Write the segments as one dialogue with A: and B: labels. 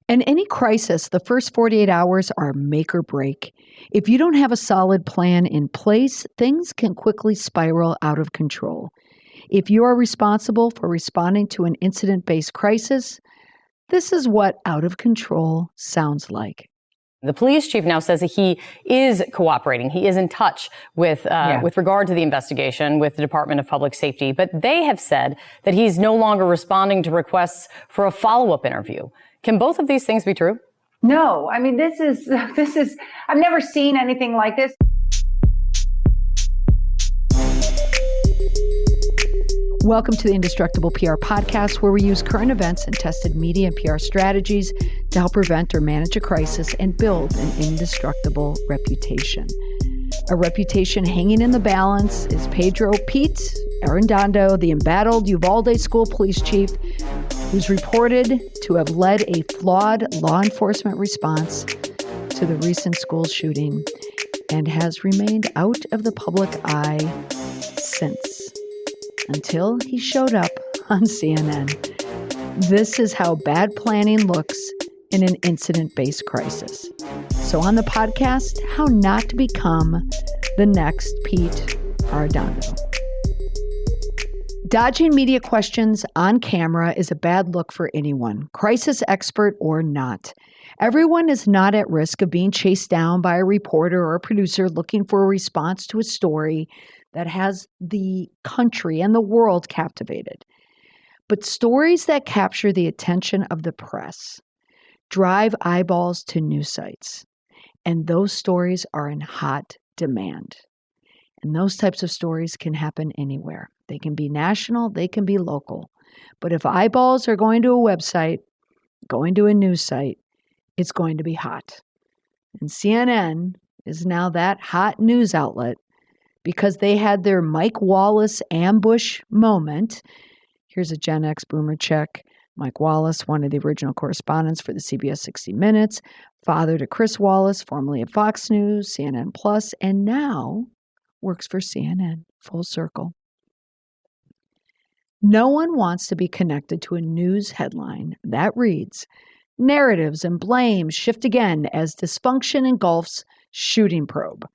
A: In any crisis, the first 48 hours are make or break. If you don't have a solid plan in place, things can quickly spiral out of control. If you are responsible for responding to an incident-based crisis, this is what out of control sounds like.
B: The police chief now says that he is cooperating. He is in touch with regard to the investigation with the Department of Public Safety. But they have said that he's no longer responding to requests for a follow-up interview. Can both of these things be true?
C: No, I mean, this is, I've never seen anything like this.
A: Welcome to the Indestructible PR podcast, where we use current events and tested media and PR strategies to help prevent or manage a crisis and build an indestructible reputation. A reputation hanging in the balance is Pedro Pete Arredondo, the embattled Uvalde school police chief, who's reported to have led a flawed law enforcement response to the recent school shooting and has remained out of the public eye since, until he showed up on CNN. This is how bad planning looks in an incident-based crisis. So on the podcast, how not to become the next Pete Arredondo. Dodging media questions on camera is a bad look for anyone, crisis expert or not. Everyone is not at risk of being chased down by a reporter or a producer looking for a response to a story that has the country and the world captivated. But stories that capture the attention of the press drive eyeballs to news sites, and those stories are in hot demand. And those types of stories can happen anywhere. They can be national, they can be local. But if eyeballs are going to a website, going to a news site, it's going to be hot. And CNN is now that hot news outlet because they had their Mike Wallace ambush moment. Here's a Gen X boomer check. Mike Wallace, one of the original correspondents for the CBS 60 Minutes, father to Chris Wallace, formerly at Fox News, CNN Plus, and now works for CNN, full circle. No one wants to be connected to a news headline that reads, "Narratives and blame shift again as dysfunction engulfs shooting probe."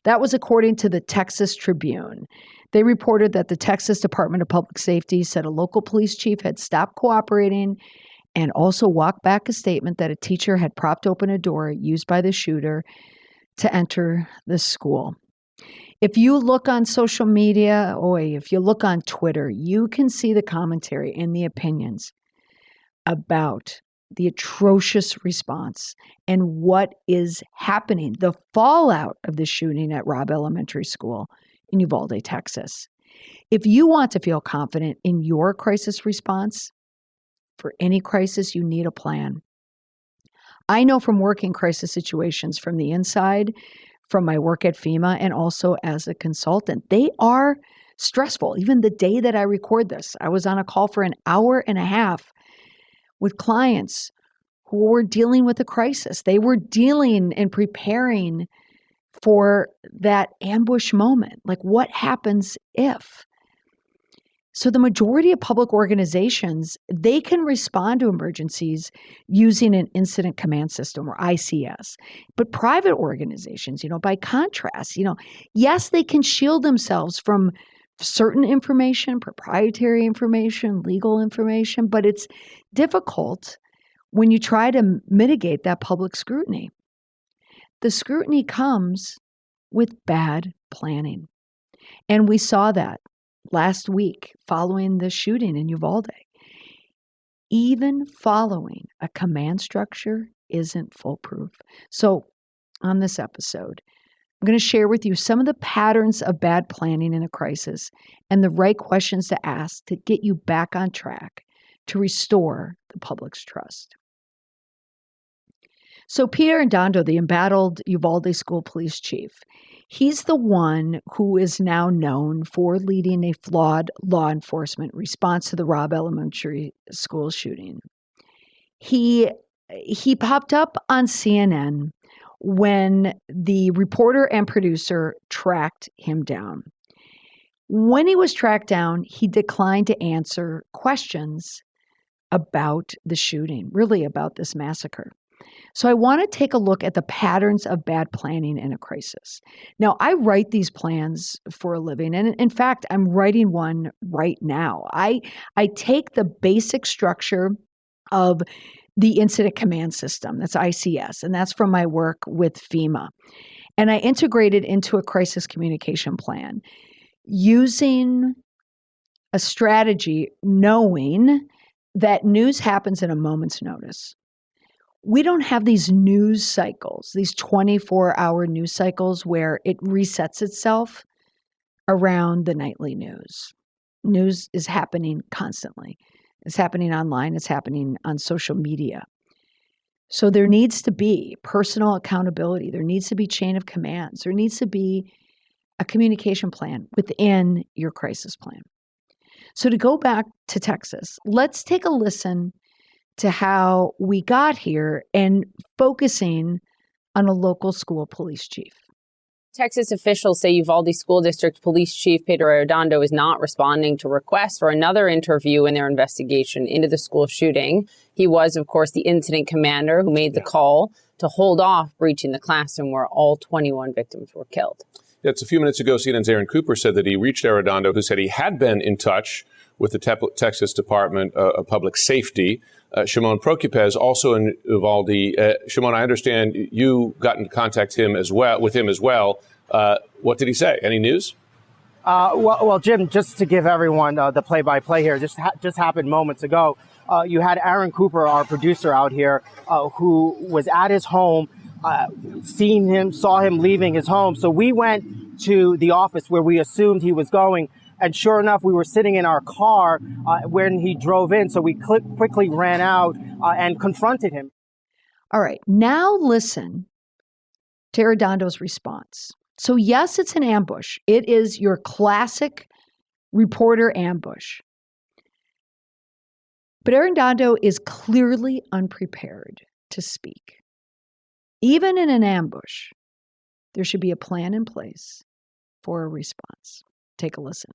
A: That was according to the Texas Tribune. They reported that the Texas Department of Public Safety said a local police chief had stopped cooperating and also walked back a statement that a teacher had propped open a door used by the shooter to enter the school. If you look on social media, if you look on Twitter, you can see the commentary and the opinions about the atrocious response and what is happening, the fallout of the shooting at Robb Elementary School in Uvalde, Texas. If you want to feel confident in your crisis response, for any crisis, you need a plan. I know from working crisis situations from the inside, from my work at FEMA and also as a consultant, they are stressful. Even the day that I record this, I was on a call for an hour and a half with clients who were dealing with a crisis. They were dealing and preparing for that ambush moment. Like, what happens if? So the majority of public organizations, they can respond to emergencies using an incident command system or ICS. But private organizations, by contrast, yes, they can shield themselves from certain information, proprietary information, legal information, but it's difficult when you try to mitigate that public scrutiny. The scrutiny comes with bad planning. And we saw that last week following the shooting in Uvalde. Even following a command structure isn't foolproof. So on this episode, I'm going to share with you some of the patterns of bad planning in a crisis and the right questions to ask to get you back on track to restore the public's trust. So Pete Arredondo, the embattled Uvalde school police chief, he's the one who is now known for leading a flawed law enforcement response to the Robb Elementary School shooting. He popped up on CNN when the reporter and producer tracked him down. When he was tracked down, he declined to answer questions about the shooting, really about this massacre. So I want to take a look at the patterns of bad planning in a crisis. Now, I write these plans for a living, and in fact, I'm writing one right now. I take the basic structure of the Incident Command System, that's ICS, and that's from my work with FEMA. And I integrate it into a crisis communication plan using a strategy, knowing that news happens in a moment's notice. We don't have these news cycles, these 24-hour news cycles where it resets itself around the nightly news. News is happening constantly. It's happening online. It's happening on social media. So there needs to be personal accountability. There needs to be chain of commands. There needs to be a communication plan within your crisis plan. So to go back to Texas, let's take a listen to how we got here and focusing on a local school police chief.
D: Texas officials say Uvalde School District Police Chief Pedro Arredondo is not responding to requests for another interview in their investigation into the school shooting. He was, of course, the incident commander who made the call to hold off breaching the classroom where all 21 victims were killed.
E: It's a few minutes ago, CNN's Aaron Cooper said that he reached Arredondo, who said he had been in touch with the Texas Department of Public Safety. Shimon Prokupez, also in Uvalde. Shimon, I understand you got in contact with him as well. What did he say? Any news?
F: Well, Jim, just to give everyone the play-by-play here, just happened moments ago. You had Aaron Cooper, our producer out here, who was at his home, saw him leaving his home. So we went to the office where we assumed he was going. And sure enough, we were sitting in our car when he drove in. So we quickly ran out and confronted him.
A: All right. Now listen to Arredondo's response. So yes, it's an ambush. It is your classic reporter ambush. But Arredondo is clearly unprepared to speak. Even in an ambush, there should be a plan in place for a response. Take a listen.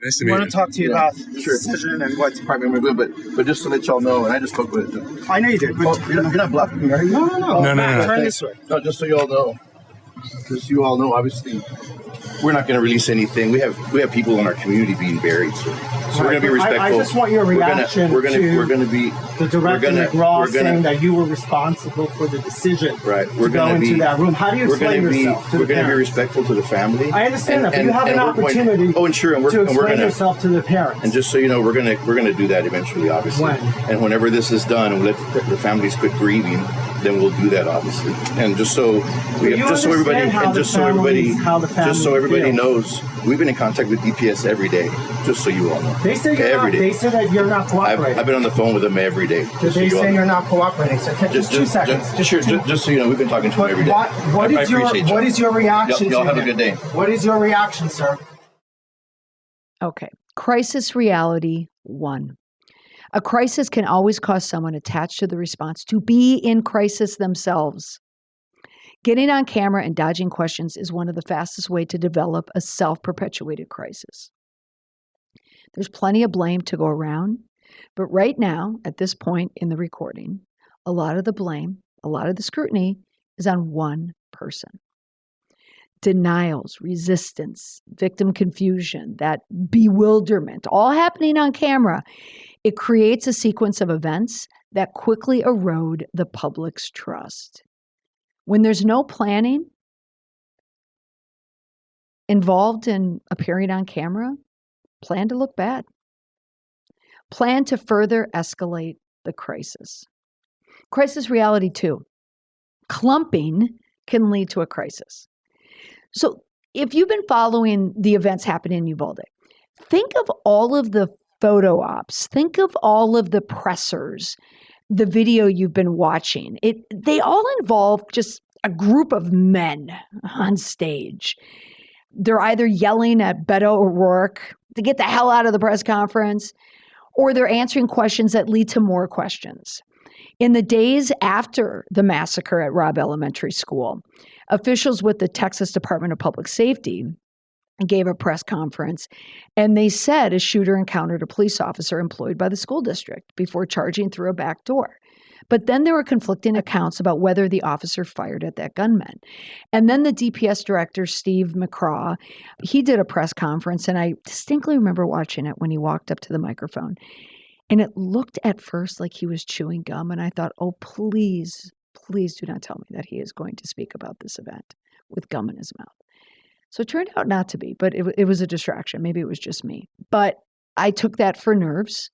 G: Nice to meet you. I want to talk to you about the decision and what department we're doing, but just to let y'all know, and I just spoke with him. I know you did. But you're not blocking me, are you? No. Turn this way. No, just so you all know. Just so you all know, obviously, we're not going to release anything. We have people in our community being buried, so we're going to be respectful. I just want your reaction we're going to be the director McGraw saying that you were responsible for the decision to go into that room. How do you explain yourself? We're going to be respectful to the family. I understand that, but you have an opportunity to explain yourself to the parents. And just so you know, we're going to do that eventually, obviously. When? And whenever this is done, and we let the families quit grieving, then we'll do that, obviously. And just so everybody knows, we've been in contact with DPS every day, just so you all know. They say They say that you're not cooperating. I've been on the phone with them every day. They say you're not cooperating. So just 2 seconds. Just so you know, we've been talking to them every day. What is your reaction? Y'all have a good day. What is your reaction, sir?
A: Okay. Crisis reality 1. A crisis can always cause someone attached to the response to be in crisis themselves. Getting on camera and dodging questions is one of the fastest ways to develop a self-perpetuated crisis. There's plenty of blame to go around, but right now, at this point in the recording, a lot of the blame, a lot of the scrutiny is on one person. Denials, resistance, victim confusion, that bewilderment, all happening on camera. It creates a sequence of events that quickly erode the public's trust. When there's no planning involved in appearing on camera, plan to look bad. Plan to further escalate the crisis. Crisis reality 2. Clumping can lead to a crisis. So if you've been following the events happening in Uvalde, think of all of the photo ops. Think of all of the pressers, the video you've been watching. They all involve just a group of men on stage. They're either yelling at Beto O'Rourke to get the hell out of the press conference, or they're answering questions that lead to more questions. In the days after the massacre at Robb Elementary School, officials with the Texas Department of Public Safety gave a press conference, and they said a shooter encountered a police officer employed by the school district before charging through a back door. But then there were conflicting accounts about whether the officer fired at that gunman. And then the DPS director, Steve McCraw, he did a press conference, and I distinctly remember watching it when he walked up to the microphone. And it looked at first like he was chewing gum, and I thought, oh, please do not tell me that he is going to speak about this event with gum in his mouth. So it turned out not to be, but it was a distraction. Maybe it was just me. But I took that for nerves.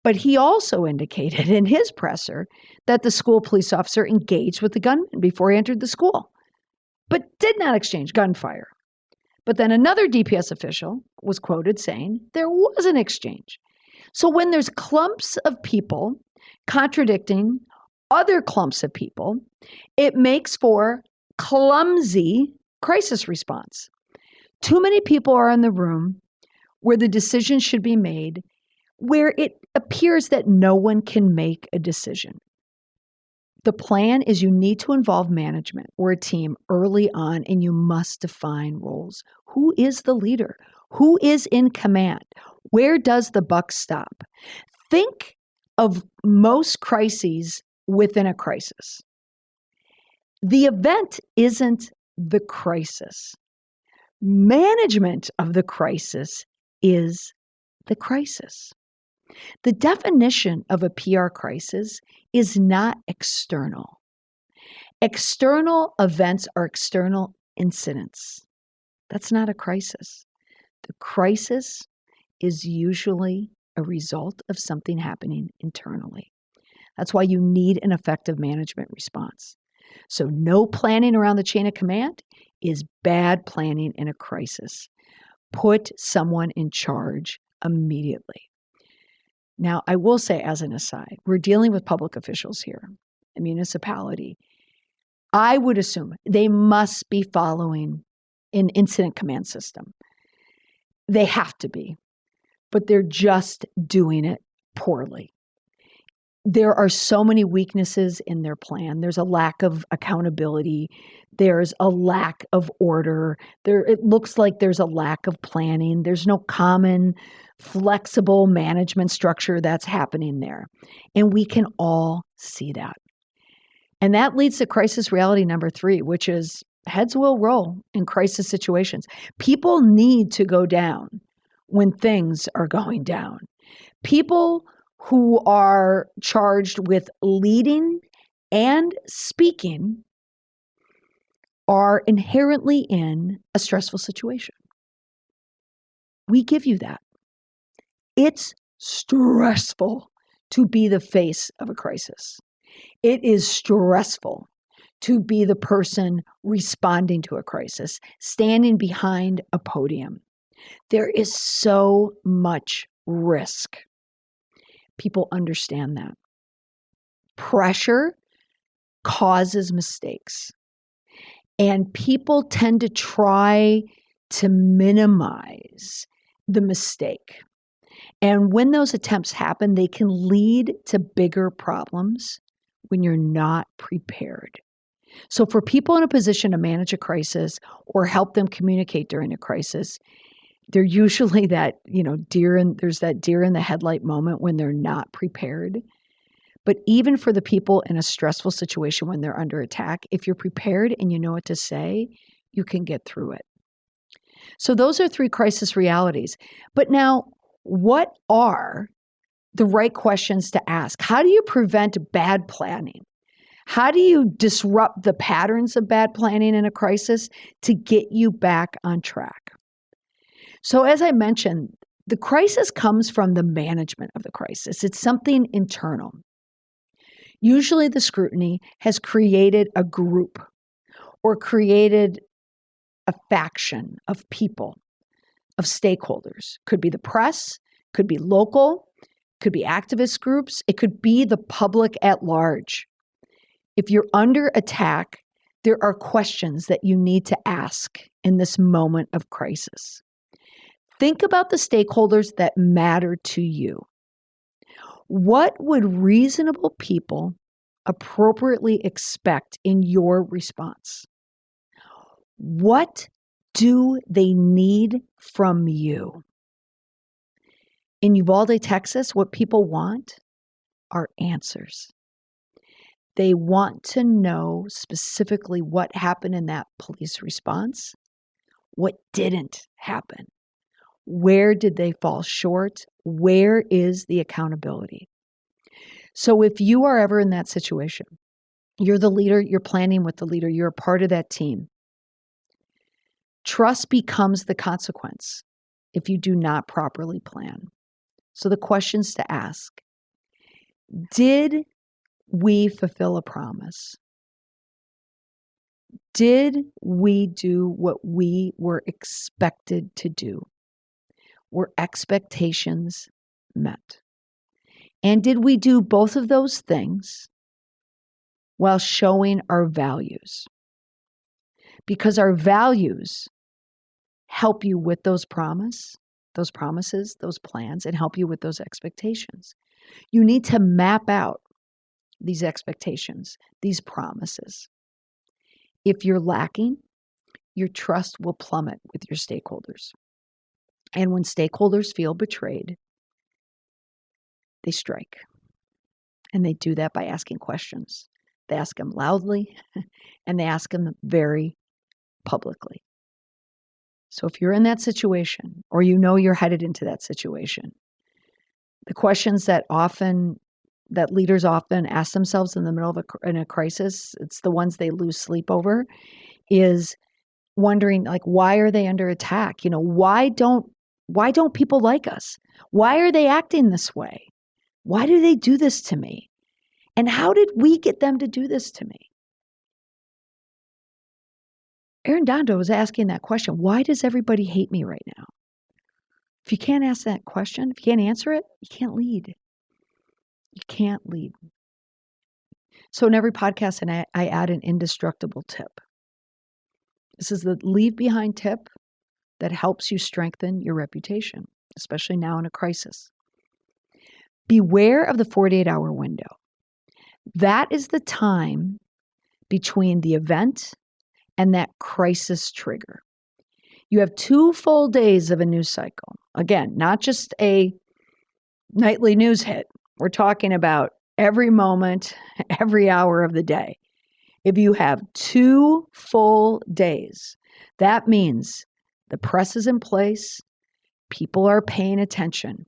A: But he also indicated in his presser that the school police officer engaged with the gunman before he entered the school, but did not exchange gunfire. But then another DPS official was quoted saying there was an exchange. So when there's clumps of people contradicting other clumps of people, it makes for clumsy crisis response. Too many people are in the room where the decision should be made, where it appears that no one can make a decision. The plan is you need to involve management or a team early on, and you must define roles. Who is the leader? Who is in command? Where does the buck stop? Think of most crises within a crisis. The event isn't the crisis. Management of the crisis is the crisis. The definition of a PR crisis is not external. External events are external incidents. That's not a crisis. The crisis is usually a result of something happening internally. That's why you need an effective management response. So no planning around the chain of command is bad planning in a crisis. Put someone in charge immediately. Now, I will say as an aside, we're dealing with public officials here, a municipality. I would assume they must be following an incident command system. They have to be, but they're just doing it poorly. There are so many weaknesses in their plan. There's a lack of accountability. There's a lack of order. It looks like there's a lack of planning. There's no common, flexible management structure that's happening there. And we can all see that. And that leads to crisis reality number 3, which is heads will roll in crisis situations. People need to go down when things are going down. People who are charged with leading and speaking are inherently in a stressful situation. We give you that. It's stressful to be the face of a crisis. It is stressful to be the person responding to a crisis, standing behind a podium. There is so much risk. People understand that. Pressure causes mistakes. And people tend to try to minimize the mistake. And when those attempts happen, they can lead to bigger problems when you're not prepared. So for people in a position to manage a crisis or help them communicate during a crisis, they're usually that, there's that deer in the headlight moment when they're not prepared. But even for the people in a stressful situation when they're under attack, if you're prepared and you know what to say, you can get through it. So those are 3 crisis realities. But now, what are the right questions to ask? How do you prevent bad planning? How do you disrupt the patterns of bad planning in a crisis to get you back on track? So as I mentioned, the crisis comes from the management of the crisis. It's something internal. Usually the scrutiny has created a group or created a faction of people, of stakeholders. Could be the press, could be local, could be activist groups, it could be the public at large. If you're under attack, there are questions that you need to ask in this moment of crisis. Think about the stakeholders that matter to you. What would reasonable people appropriately expect in your response? What do they need from you? In Uvalde, Texas, what people want are answers. They want to know specifically what happened in that police response, what didn't happen, where did they fall short, where is the accountability. So if you are ever in that situation, you're the leader, you're planning with the leader, you're a part of that team, trust becomes the consequence if you do not properly plan. So the questions to ask: did we fulfill a promise? Did we do what we were expected to do? Were expectations met? And did we do both of those things while showing our values? Because our values help you with those promises, those plans, and help you with those expectations. You need to map out these expectations, these promises. If you're lacking, your trust will plummet with your stakeholders. And when stakeholders feel betrayed, they strike. And they do that by asking questions. They ask them loudly, and they ask them very publicly. So if you're in that situation, or you know you're headed into that situation, the questions that leaders often ask themselves in the middle of a crisis, it's the ones they lose sleep over, is wondering, like, why are they under attack? Why don't people like us? Why are they acting this way? Why do they do this to me? And how did we get them to do this to me? Arredondo was asking that question. Why does everybody hate me right now? If you can't ask that question, if you can't answer it, you can't lead. You can't lead. So in every podcast, I add an indestructible tip. This is the leave behind tip that helps you strengthen your reputation, especially now in a crisis. Beware of the 48-hour window. That is the time between the event and that crisis trigger. You have 2 full days of a news cycle. Again, not just a nightly news hit. We're talking about every moment, every hour of the day. If you have 2 full days, that means the press is in place, people are paying attention.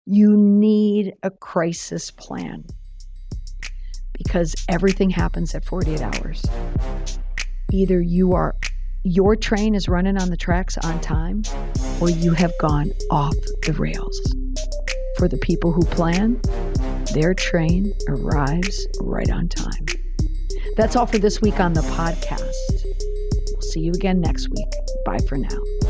A: You need a crisis plan because everything happens at 48 hours. Either your train is running on the tracks on time, or you have gone off the rails. For the people who plan, their train arrives right on time. That's all for this week on the podcast. We'll see you again next week. Bye for now.